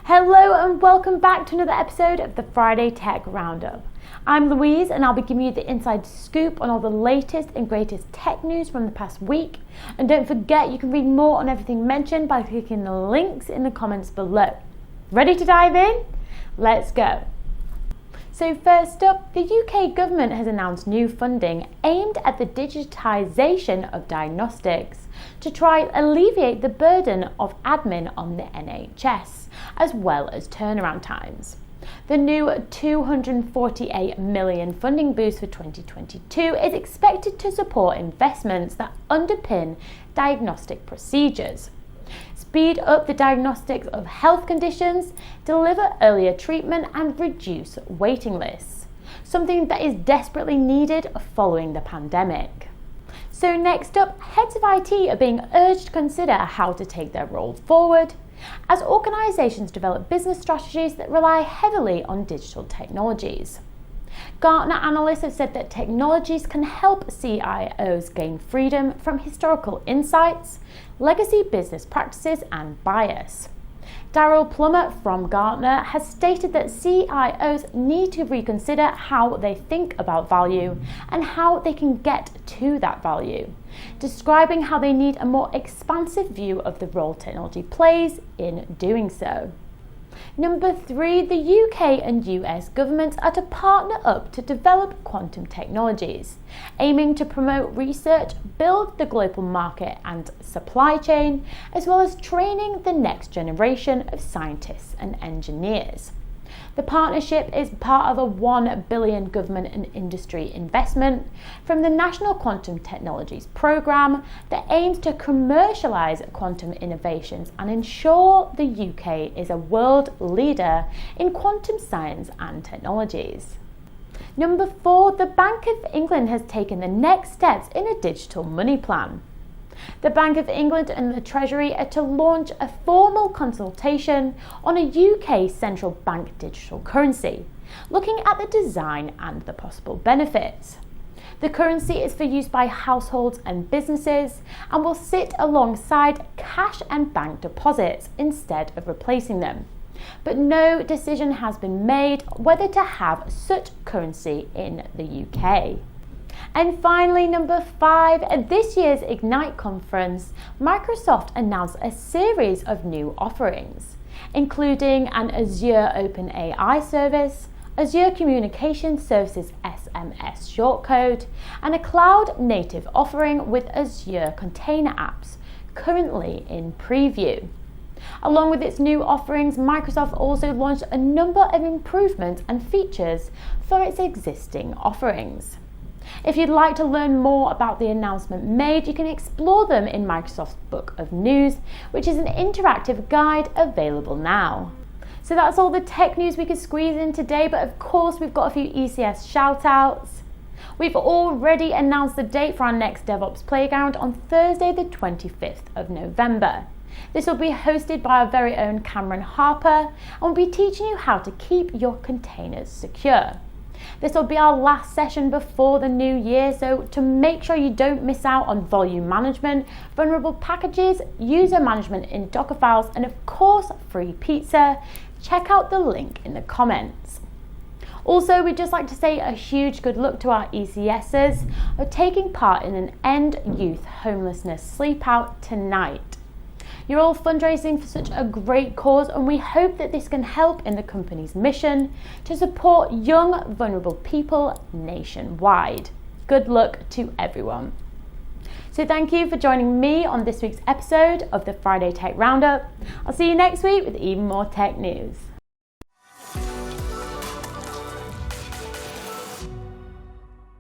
Hello and welcome back to another episode of the Friday Tech Roundup. I'm Louise and I'll be giving you the inside scoop on all the latest and greatest tech news from the past week. And don't forget, you can read more on everything mentioned by clicking the links in the comments below. Ready to dive in? Let's go. So first up, the UK government has announced new funding aimed at the digitisation of diagnostics to try alleviate the burden of admin on the NHS, as well as turnaround times. The new £248 million funding boost for 2022 is expected to support investments that underpin diagnostic procedures, speed up the diagnostics of health conditions, deliver earlier treatment and reduce waiting lists, something that is desperately needed following the pandemic. So next up, heads of IT are being urged to consider how to take their role forward as organisations develop business strategies that rely heavily on digital technologies. Gartner analysts have said that technologies can help CIOs gain freedom from historical insights, legacy business practices and bias. Daryl Plummer from Gartner has stated that CIOs need to reconsider how they think about value and how they can get to that value, describing how they need a more expansive view of the role technology plays in doing so. Number 3, the UK and US governments are to partner up to develop quantum technologies, aiming to promote research, build the global market and supply chain, as well as training the next generation of scientists and engineers. The partnership is part of a £1 billion government and industry investment from the National Quantum Technologies Programme that aims to commercialise quantum innovations and ensure the UK is a world leader in quantum science and technologies. Number 4, the Bank of England has taken the next steps in a digital money plan. The Bank of England and the Treasury are to launch a formal consultation on a UK central bank digital currency, looking at the design and the possible benefits. The currency is for use by households and businesses and will sit alongside cash and bank deposits instead of replacing them. But no decision has been made whether to have such currency in the UK. And finally, number 5, at this year's Ignite conference, Microsoft announced a series of new offerings, including an Azure OpenAI service, Azure Communication Services SMS shortcode, and a cloud-native offering with Azure Container Apps, currently in preview. Along with its new offerings, Microsoft also launched a number of improvements and features for its existing offerings. If you'd like to learn more about the announcement made, you can explore them in Microsoft's Book of News, which is an interactive guide available now. So that's all the tech news we could squeeze in today, but of course we've got a few ECS shout outs. We've already announced the date for our next DevOps Playground on Thursday the 25th of November. This will be hosted by our very own Cameron Harper and we'll be teaching you how to keep your containers secure. This will be our last session before the new year, so to make sure you don't miss out on volume management, vulnerable packages, user management in Docker files, and of course free pizza, check out the link in the comments. Also, we'd just like to say a huge good luck to our ECS'ers who are taking part in an End Youth Homelessness sleep out tonight. You're all fundraising for such a great cause and we hope that this can help in the company's mission to support young, vulnerable people nationwide. Good luck to everyone. So thank you for joining me on this week's episode of the Friday Tech Roundup. I'll see you next week with even more tech news.